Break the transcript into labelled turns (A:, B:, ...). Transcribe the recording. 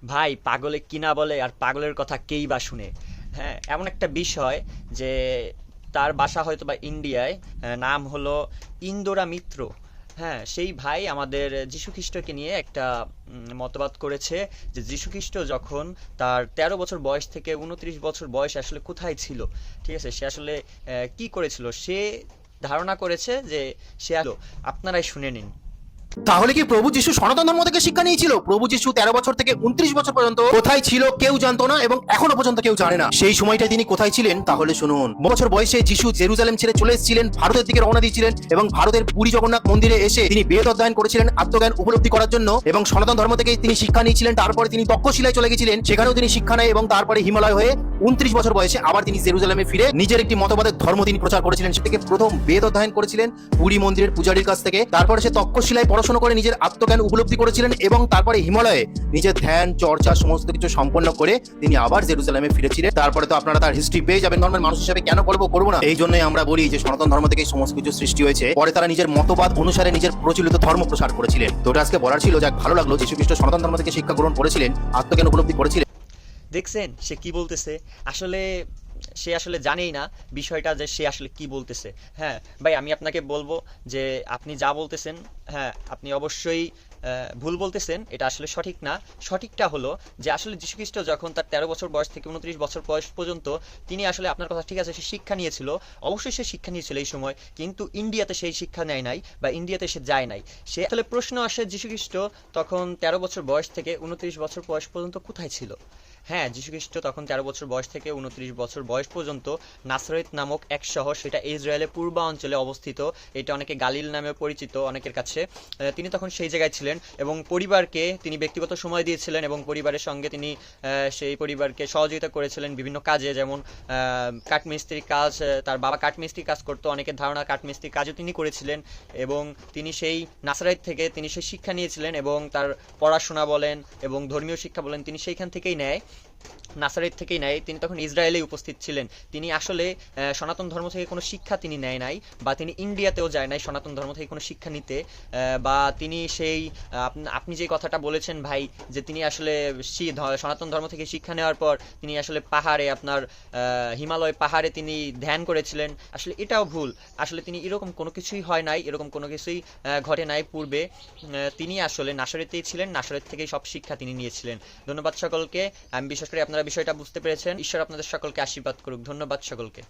A: ভাই পাগলে কিনা বলে আর পাগলের কথা কেই বা শুনে। হ্যাঁ, এমন একটা বিষয় যে তার বাসা হয়তো বা ইন্ডিয়ায়, নাম হলো ইন্দোরা মিত্র। হ্যাঁ, সেই ভাই আমাদের যীশু খ্রিস্টকে নিয়ে একটা মতবাদ করেছে যে যীশু খ্রিস্ট যখন তার 13 বছর বয়স থেকে 29 বছর বয়স আসলে কোথায় ছিল। ঠিক আছে, সে আসলে কি করেছিল, সে ধারণা করেছে যে সে আপনারাই শুনে নিন।
B: তাহলে কি প্রভু যিশু সনাতন ধর্ম থেকে শিক্ষা নিয়েছিল? প্রভু যিশু 13 বছর থেকে 29 বছর পর্যন্ত কোথায় ছিল কেউ জানতো না, এবং এখনো পর্যন্ত কেউ জানে না সেই সময়টায় তিনি কোথায় ছিলেন। তাহলে শুনুন, বছর বয়সে যিশু জেরুজালেম ছেড়ে চলে এসেছিলেন, ভারতের দিকে রওনা দিয়েছিলেন, এবং ভারতের পুরী জগন্নাথ মন্দিরে এসে তিনি বেদ অধ্যয়ন করেছিলেন আত্মজ্ঞান উপলব্ধি করার জন্য, এবং সনাতন ধর্ম থেকে তিনি শিক্ষা নিয়েছিলেন। তারপরে তিনি তক্ষশিলায় চলে গেছিলেন, সেখানেও তিনি শিক্ষা নেয়, এবং তারপরে হিমালয় হয়ে 29 বছর বয়সে আবার তিনি জেরুজালেমে ফিরে নিজের একটি মতবাদের ধর্ম তিনি প্রচার করেছিলেন। সে থেকে প্রথম বেদ অধ্যয়ন করেছিলেন পুরী মন্দিরের পূজারীর কাছ থেকে, তারপরে সে তক্ষশিলায় পড়াশোনা করে নিজের আত্মজ্ঞান উপলব্ধি করেছিলেন, এবং তারপরে হিমালয়ে নিজের ধ্যান চর্চা সমস্ত কিছু সম্পন্ন করে তিনি আবার জেরুজালেমে ফিরেছিলেন। তারপরে তো আপনারা তার হিস্ট্রি পেয়ে যাবেন। নর্মাল মানুষ হিসেবে কেন করবো না, এই জন্যই আমরা বলি যে সনাতন ধর্ম থেকে সমস্ত কিছু সৃষ্টি হয়েছে। পরে তারা নিজের মতবাদ অনুসারে নিজের প্রচলিত ধর্ম প্রসার করেছিলেন। তো ওটা আজকে বলার ছিল, যাক ভালো লাগলো। যীশু খ্রিস্ট সনাতন ধর্ম থেকে শিক্ষা গ্রহণ করেছিলেন, আত্মজ্ঞান উপলব্ধি করেছিলেন।
A: দেখছেন সে কি বলতেছে? আসলে সে আসলে জানেই না বিষয়টা, যে সে আসলে কি বলতেছে। হ্যাঁ ভাই, আমি আপনাকে বলবো যে আপনি যা বলতেছেন, হ্যাঁ আপনি অবশ্যই ভুল বলতেছেন, এটা আসলে সঠিক না। সঠিকটা হলো যে আসলে যীশুখ্রিস্ট যখন তার 13 বছর বয়স থেকে 29 বছর বয়স পর্যন্ত তিনি আসলে, আপনার কথা ঠিক আছে, সে শিক্ষা নিয়েছিল। অবশ্যই সে শিক্ষা নিয়েছিল এই সময়, কিন্তু ইন্ডিয়াতে সেই শিক্ষা নেয় নাই বা ইন্ডিয়াতে সে যায় নাই। সে আসলে প্রশ্ন আসে যীশুখ্রিস্ট তখন 13 বছর বয়স থেকে 29 বছর বয়স পর্যন্ত কোথায় ছিল। হ্যাঁ, যীশুখ্রিস্ট তখন 13 বছর বয়স থেকে 29 বছর বয়স পর্যন্ত নাসরেত নামক এক শহর, সেটা ইসরায়েলের পূর্বাঞ্চলে অবস্থিত, এটা অনেকে গালিল নামে পরিচিত অনেকের কাছে। তিনি তখন সেই জায়গায় ছিলেন এবং পরিবারকে তিনি ব্যক্তিগত সময় দিয়েছিলেন, এবং পরিবারের সঙ্গে তিনি সেই পরিবারকে সহযোগিতা করেছিলেন বিভিন্ন কাজে, যেমন কাঠমিস্ত্রির কাজ। তার বাবা কাঠমিস্ত্রির কাজ করতো, অনেকের ধারণা কাঠমিস্ত্রির কাজও তিনি করেছিলেন, এবং তিনি সেই নাসরেত থেকে তিনি সেই শিক্ষা নিয়েছিলেন, এবং তার পড়াশোনা বলেন এবং ধর্মীয় শিক্ষা বলেন তিনি সেইখান থেকেই নেয়, নাসারেত থেকেই নেয়। তিনি তখন ইসরায়েলেই উপস্থিত ছিলেন। তিনি আসলে সনাতন ধর্ম থেকে কোনো শিক্ষা তিনি নেয় নাই, বা তিনি ইন্ডিয়াতেও যায় নাই সনাতন ধর্ম থেকে কোনো শিক্ষা নিতে। বা তিনি সেই আপনি যে কথাটা বলেছেন ভাই, যে তিনি আসলে সনাতন ধর্ম থেকে শিক্ষা নেওয়ার পর তিনি আসলে পাহাড়ে, আপনার হিমালয় পাহাড়ে তিনি ধ্যান করেছিলেন, আসলে এটাও ভুল। আসলে তিনি এরকম কোনো কিছুই হয় নাই, এরকম কোনো কিছুই ঘটে নাই পূর্বে। তিনি আসলে নাসারেতেই ছিলেন, নাসারেত থেকেই সব শিক্ষা তিনি নিয়েছিলেন। ধন্যবাদ সকলকে। আমি বিশ্বাস করি আপনারা বিষয়টা বুঝতে পেরেছেন। ঈশ্বর আপনাদের সকলকে আশীর্বাদ করুক। ধন্যবাদ সকলকে।